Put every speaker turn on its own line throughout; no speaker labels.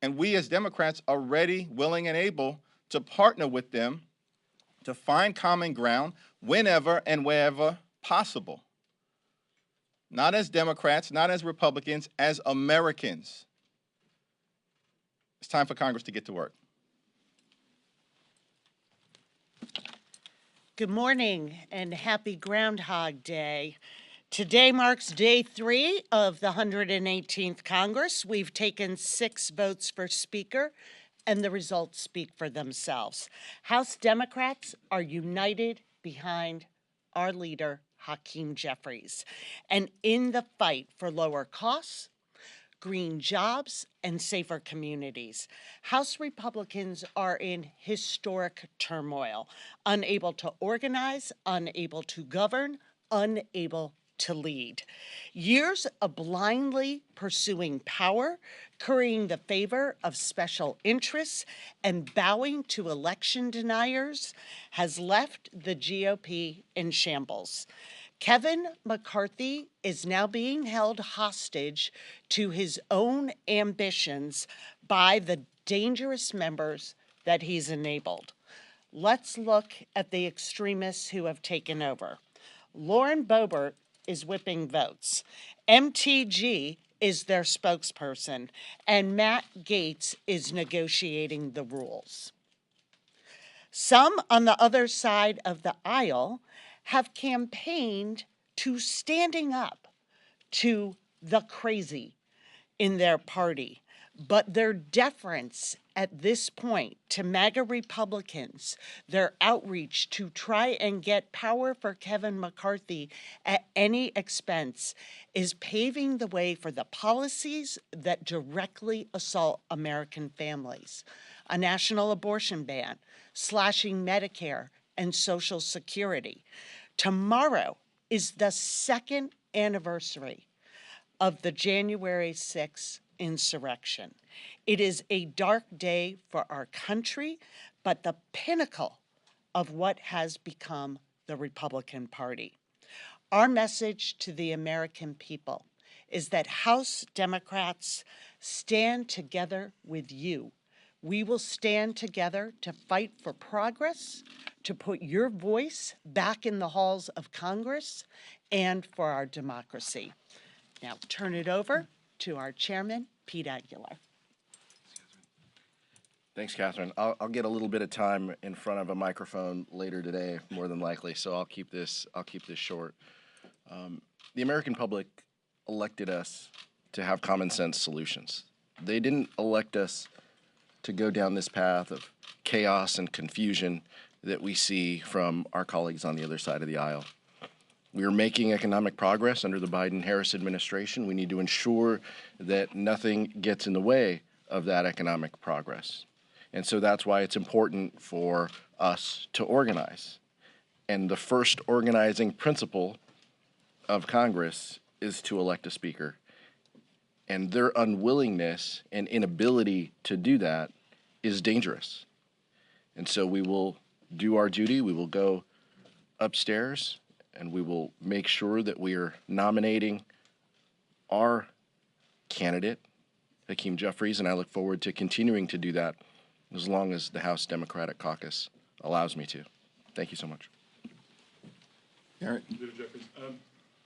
And we as Democrats are ready, willing, and able to partner with them to find common ground whenever and wherever possible. Not as Democrats, not as Republicans, as Americans. It's time for Congress to get to work.
Good morning and happy Groundhog Day. Today marks day 3 of the 118th Congress. We've taken 6 votes for Speaker, and the results speak for themselves. House Democrats are united behind our leader, Hakeem Jeffries, and in the fight for lower costs, green jobs, and safer communities. House Republicans are in historic turmoil, unable to organize, unable to govern, unable to lead. Years of blindly pursuing power, currying the favor of special interests, and bowing to election deniers has left the GOP in shambles. Kevin McCarthy is now being held hostage to his own ambitions by the dangerous members that he's enabled. Let's look at the extremists who have taken over. Lauren Boebert is whipping votes. MTG is their spokesperson, and Matt Gaetz is negotiating the rules. Some on the other side of the aisle have campaigned to standing up to the crazy in their party. But their deference at this point to MAGA Republicans, their outreach to try and get power for Kevin McCarthy at any expense, is paving the way for the policies that directly assault American families. A national abortion ban, slashing Medicare and Social Security. Tomorrow is the second anniversary of the January 6th insurrection. It is a dark day for our country, but the pinnacle of what has become the Republican Party. Our message to the American people is that House Democrats stand together with you. We will stand together to fight for progress, to put your voice back in the halls of Congress, and for our democracy. Now turn it over to our chairman, Pete Aguilar.
Thanks, Catherine. I'll get a little bit of time in front of a microphone later today, more than likely. So I'll keep this short. The American public elected us to have common sense solutions. They didn't elect us to go down this path of chaos and confusion that we see from our colleagues on the other side of the aisle. We are making economic progress under the Biden-Harris administration. We need to ensure that nothing gets in the way of that economic progress. And so that's why it's important for us to organize. And the first organizing principle of Congress is to elect a speaker. And their unwillingness and inability to do that is dangerous. And so we will do our duty. We will go upstairs and we will make sure that we are nominating our candidate, Hakeem Jeffries, and I look forward to continuing to do that as long as the House Democratic Caucus allows me to. Thank you so much.
Garrett.
Leader Jeffries,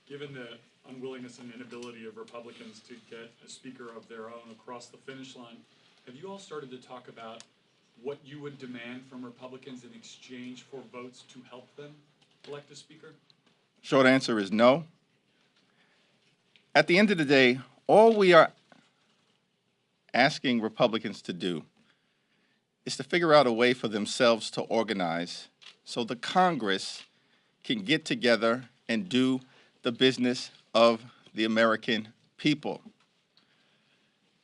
given the unwillingness and inability of Republicans to get a speaker of their own across the finish line, have you all started to talk about what you would demand from Republicans in exchange for votes to help them elect a speaker?
Short answer is no. At the end of the day, all we are asking Republicans to do is to figure out a way for themselves to organize so the Congress can get together and do the business of the American people.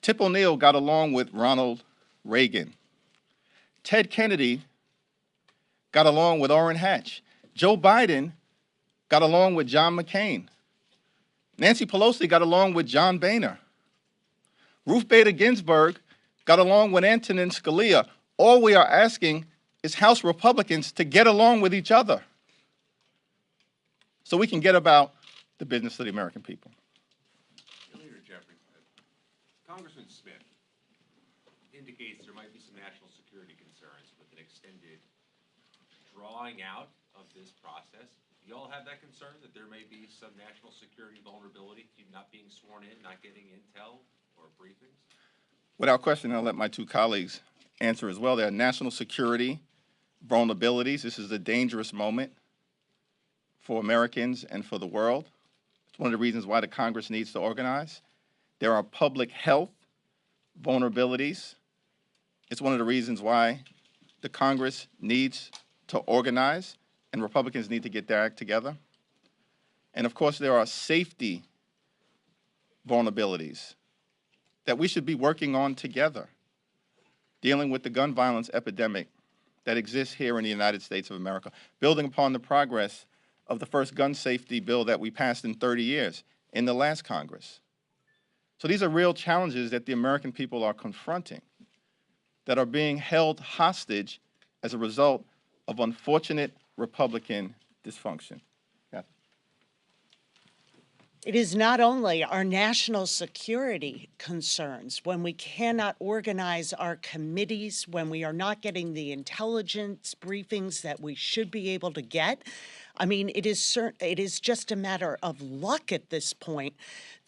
Tip O'Neill got along with Ronald Reagan. Ted Kennedy got along with Orrin Hatch. Joe Biden got along with John McCain. Nancy Pelosi got along with John Boehner. Ruth Bader Ginsburg got along with Antonin Scalia. All we are asking is House Republicans to get along with each other so we can get about the business of the American people.
Leader Jeffries, Congressman Smith, indicates there might be some national security concerns with an extended drawing out of this process. Do you all have that concern that there may be some national security vulnerability, you not being sworn in, not getting intel or briefings?
Without question, I'll let my two colleagues answer as well. There are national security vulnerabilities. This is a dangerous moment for Americans and for the world. It's one of the reasons why the Congress needs to organize. There are public health vulnerabilities. It's one of the reasons why the Congress needs to organize and Republicans need to get their act together. And of course, there are safety vulnerabilities that we should be working on together, dealing with the gun violence epidemic that exists here in the United States of America, building upon the progress of the first gun safety bill that we passed in 30 years in the last Congress. So these are real challenges that the American people are confronting, that are being held hostage as a result of unfortunate Republican dysfunction. Catherine.
It is not only our national security concerns when we cannot organize our committees, when we are not getting the intelligence briefings that we should be able to get. I mean, it is just a matter of luck at this point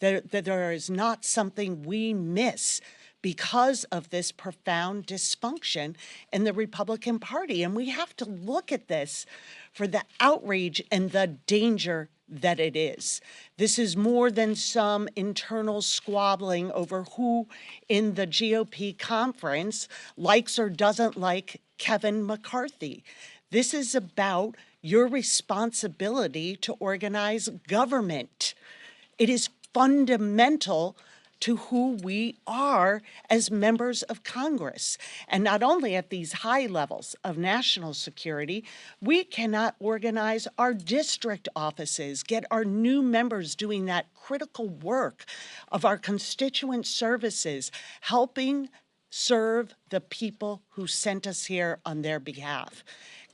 that there is not something we miss because of this profound dysfunction in the Republican Party. And we have to look at this for the outrage and the danger that it is. This is more than some internal squabbling over who in the GOP conference likes or doesn't like Kevin McCarthy. This is about your responsibility to organize government. It is fundamental to who we are as members of Congress. And not only at these high levels of national security, we cannot organize our district offices, get our new members doing that critical work of our constituent services, helping serve the people who sent us here on their behalf.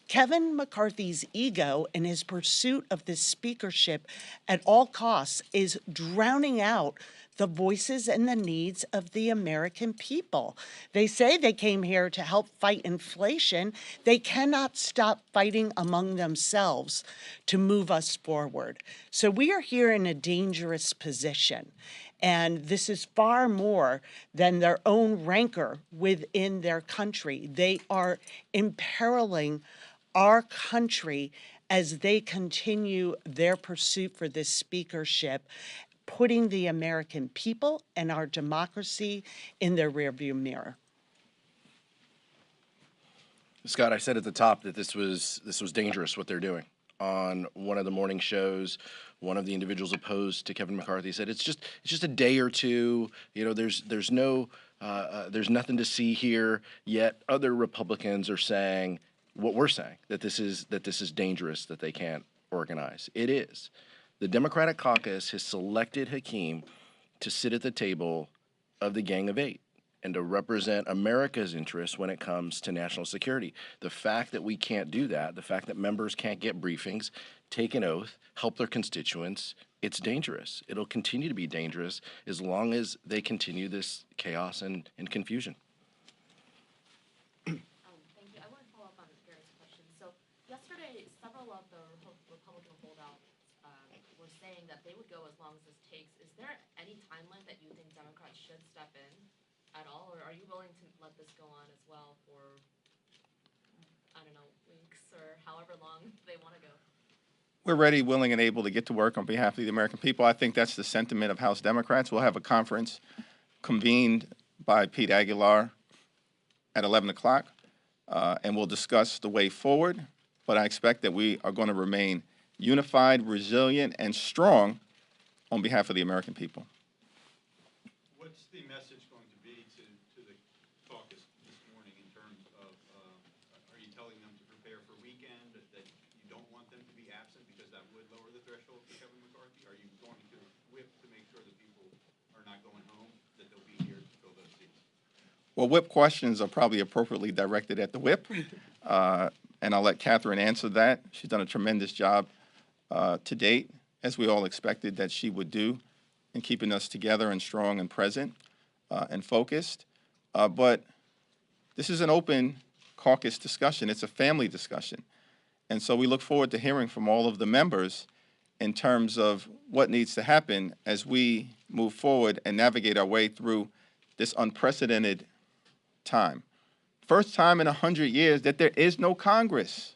Kevin McCarthy's ego and his pursuit of this speakership at all costs is drowning out the voices and the needs of the American people. They say they came here to help fight inflation. They cannot stop fighting among themselves to move us forward. So we are here in a dangerous position. And this is far more than their own rancor within their country. They are imperiling our country as they continue their pursuit for this speakership, putting the American people and our democracy in their rearview mirror.
Scott, I said at the top that this was dangerous what they're doing. On one of the morning shows, one of the individuals opposed to Kevin McCarthy said it's just a day or two. You know, there's nothing to see here. Yet other Republicans are saying what we're saying, that this is dangerous, that they can't organize. It is. The Democratic caucus has selected Hakeem to sit at the table of the Gang of Eight and to represent America's interests when it comes to national security. The fact that we can't do that, the fact that members can't get briefings, take an oath, help their constituents, it's dangerous. It'll continue to be dangerous as long as they continue this chaos and confusion.
Thank you. I want to follow up on Gary's question. So yesterday, several of the Republican holdouts were saying that they would go as long as this takes. Is there any timeline that you think Democrats should step in at all, or are you willing to let this go on as well for, I don't know, weeks or however long they want to go?
We're ready, willing, and able to get to work on behalf of the American people. I think that's the sentiment of House Democrats. We'll have a conference convened by Pete Aguilar at 11 o'clock, and we'll discuss the way forward. But I expect that we are going to remain unified, resilient, and strong on behalf of the American people.
What's the message going to be to the caucus this morning in terms of, are you telling them to prepare for weekend, that you don't want them to be absent because that would lower the threshold for Kevin McCarthy? Are you going to whip to make sure that people are not going home, that they'll be here to fill those seats?
Well, whip questions are probably appropriately directed at the whip, and I'll let Catherine answer that. She's done a tremendous job to date, as we all expected that she would do, in keeping us together and strong and present and focused. But This is an open caucus discussion. It's a family discussion. And so we look forward to hearing from all of the members in terms of what needs to happen as we move forward and navigate our way through this unprecedented time. First time in 100 years that there is no Congress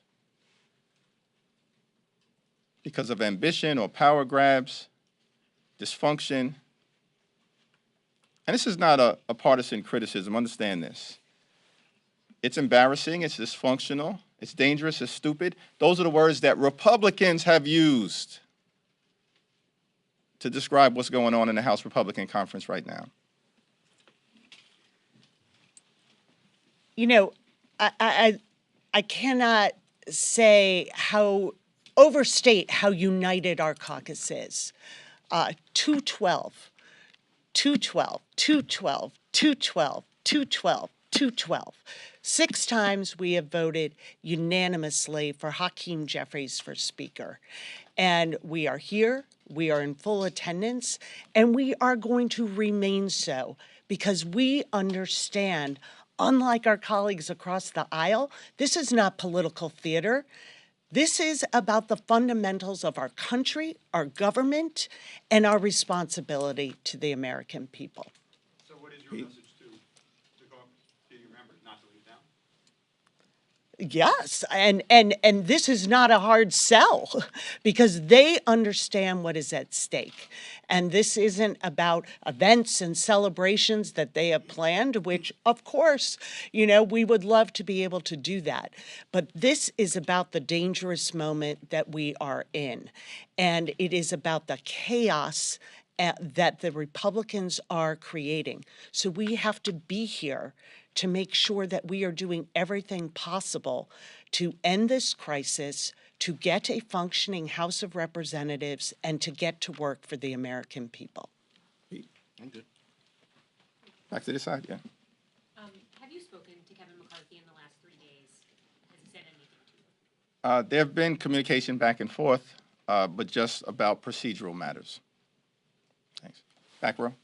because of ambition or power grabs, dysfunction. And this is not a partisan criticism, understand this. It's embarrassing, it's dysfunctional, it's dangerous, it's stupid. Those are the words that Republicans have used to describe what's going on in the House Republican Conference right now.
You know, I cannot overstate how united our caucus is. 212, 212, 212, 212, 212, 212. 6 times we have voted unanimously for Hakeem Jeffries for Speaker. And we are here, we are in full attendance, and we are going to remain so because we understand, unlike our colleagues across the aisle, this is not political theater. This is about the fundamentals of our country, our government, and our responsibility to the American people.
So what is your message to the caucus, to your members, not to leave town?
Yes, and this is not a hard sell because they understand what is at stake. And this isn't about events and celebrations that they have planned, which of course, you know, we would love to be able to do that. But this is about the dangerous moment that we are in. And it is about the chaos that the Republicans are creating. So we have to be here to make sure that we are doing everything possible to end this crisis, to get a functioning House of Representatives, and to get to work for the American people.
I'm good.
Back to this side, yeah.
Have you spoken to Kevin McCarthy in the last 3 days? Has he said anything to you?
There have been communication back and forth, but just about procedural matters. Thanks. Back row.
Do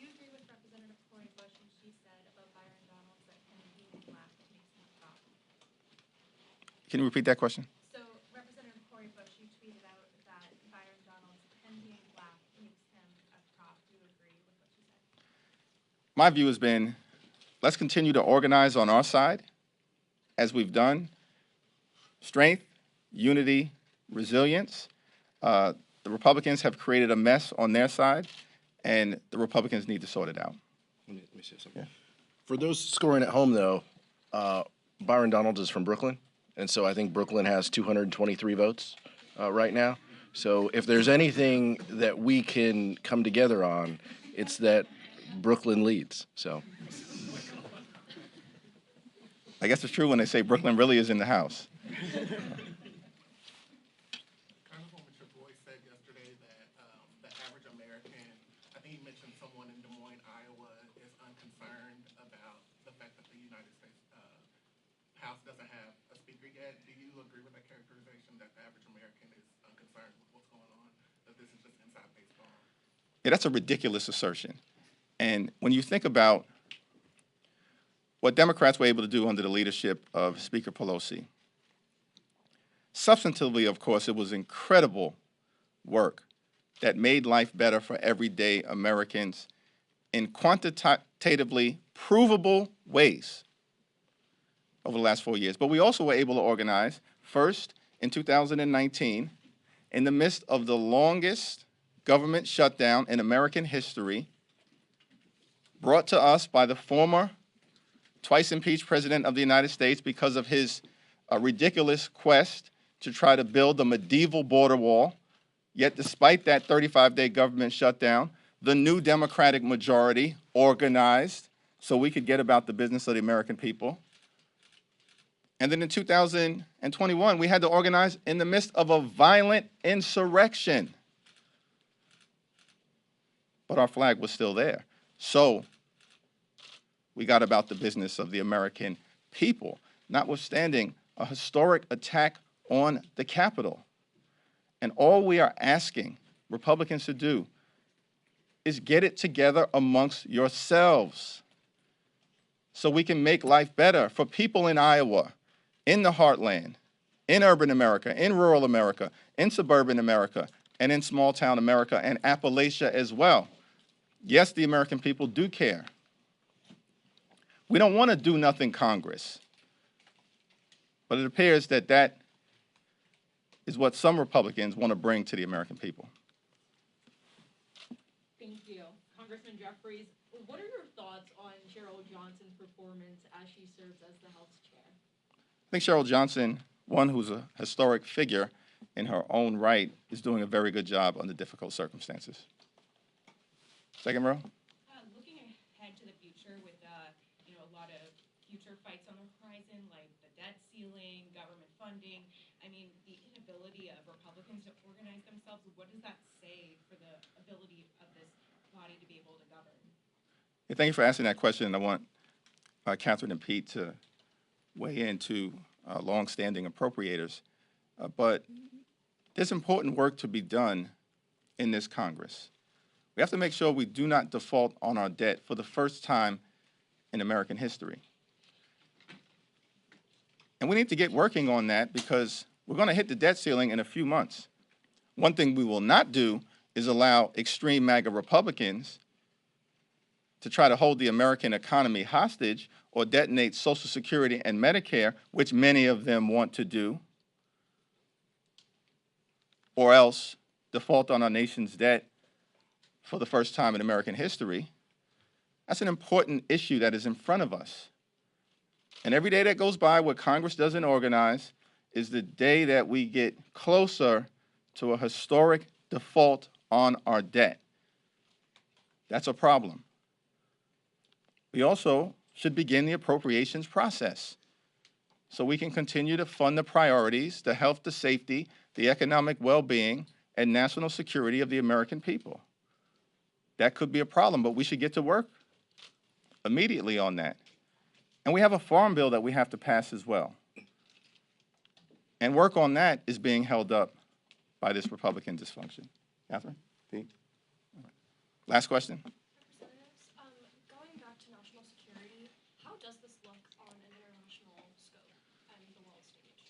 you agree with Representative Cori Bush when she said about Byron Donalds that him being black makes him tough?
Can you repeat that question?
So Representative Cori Bush, you tweeted out that Byron Donalds, him being black makes him a top. Do you agree with what she said?
My view has been, let's continue to organize on our side, as we've done. Strength, unity, resilience. The Republicans have created a mess on their side, and the Republicans need to sort it out.
Let me say something. For those scoring at home, though, Byron Donalds is from Brooklyn, and so I think Brooklyn has 223 votes right now. So if there's anything that we can come together on, it's that Brooklyn leads. So
I guess it's true when they say Brooklyn really is in the house.
Congresswoman Chapoy said yesterday that the average American, I think he mentioned someone in Des Moines, Iowa, is unconcerned about the fact that the United States House doesn't have a speaker yet. Do you agree with that characterization that the average American is unconcerned with what's going on, that this is just inside baseball?
Yeah, that's a ridiculous assertion. And when you think about what Democrats were able to do under the leadership of Speaker Pelosi, substantively, of course, it was incredible work that made life better for everyday Americans in quantitatively provable ways over the last 4 years. But we also were able to organize, first in 2019, in the midst of the longest government shutdown in American history, brought to us by the former twice impeached president of the United States because of his ridiculous quest to try to build a medieval border wall. Yet despite that 35-day government shutdown, the new Democratic majority organized so we could get about the business of the American people. And then in 2021, we had to organize in the midst of a violent insurrection. But our flag was still there. So we got about the business of the American people, notwithstanding a historic attack on the Capitol. And all we are asking Republicans to do is get it together amongst yourselves. so we can make life better for people in Iowa, in the heartland, in urban America, in rural America, in suburban America, and in small town America and Appalachia as well. Yes, the American people do care. We don't want to do nothing Congress, but it appears that that is what some Republicans want to bring to the American people.
Thank you. Congressman Jeffries, what are your thoughts on Cheryl Johnson's performance as she serves as the House Chair?
I think Cheryl Johnson, one who's a historic figure in her own right, is doing a very good job under difficult circumstances. Second row.
Looking ahead to the future with, a lot of future fights on the horizon, like the debt ceiling, government funding, I mean, the inability of Republicans to organize themselves, what does that say for the ability of this body to be able to govern?
Yeah, thank you for asking that question. And I want Catherine and Pete to weigh into longstanding appropriators. But there's important work to be done in this Congress. We have to make sure we do not default on our debt for the first time in American history. And we need to get working on that because we're going to hit the debt ceiling in a few months. One thing we will not do is allow extreme MAGA Republicans to try to hold the American economy hostage or detonate Social Security and Medicare, which many of them want to do, or else default on our nation's debt for the first time in American history. That's an important issue that is in front of us. And every day that goes by where Congress doesn't organize is the day that we get closer to a historic default on our debt. That's a problem. We also should begin the appropriations process so we can continue to fund the priorities, the health, the safety, the economic well-being, and national security of the American people. That could be a problem, but we should get to work immediately on that. And we have a farm bill that we have to pass as well. And work on that is being held up by this Republican dysfunction. Catherine? Pete? Last question.
Representatives, going back to national security, how does this look on an international scope and the world stage?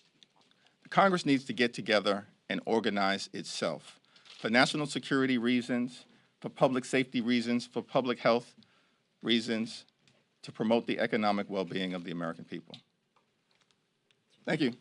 Congress needs to get together and organize itself for national security reasons, for public safety reasons, for public health reasons, to promote the economic well-being of the American people. Thank you.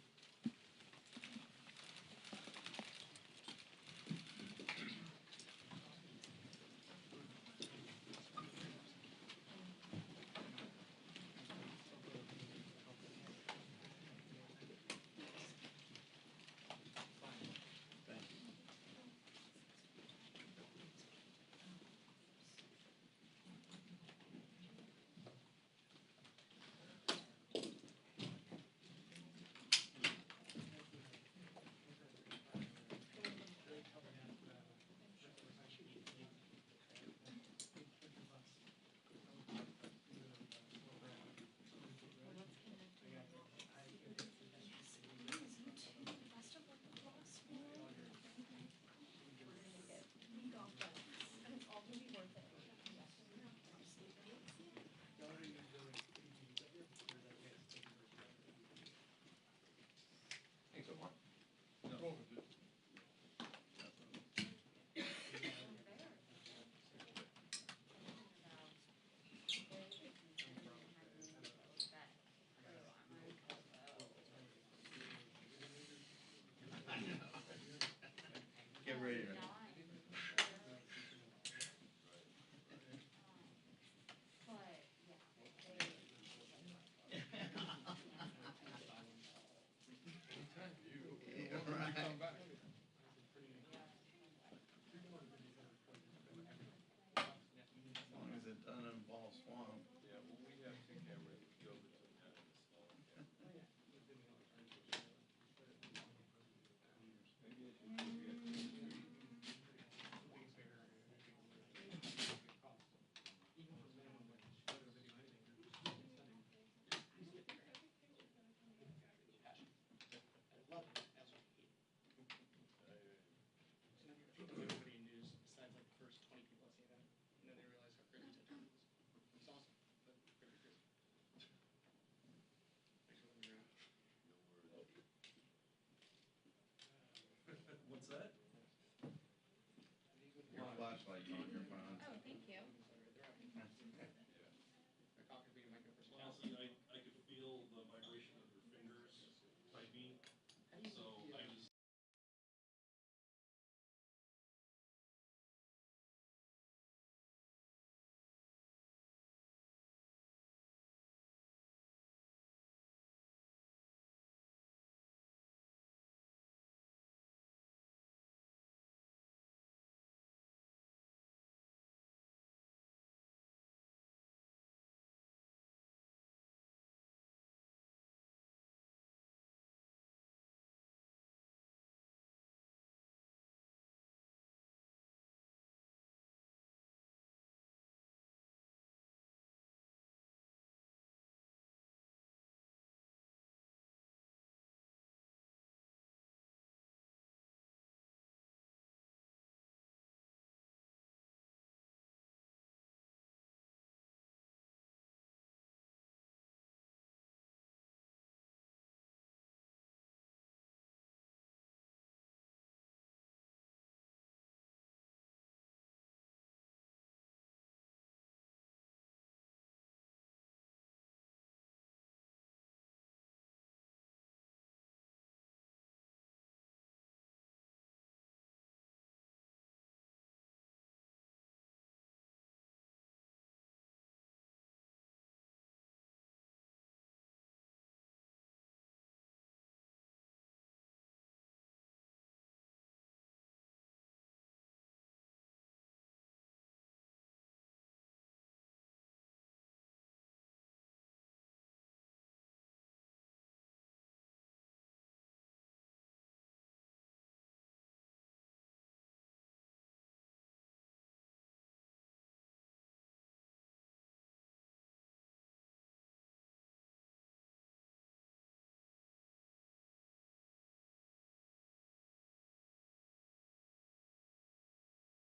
What's that?
Your flashlight's on.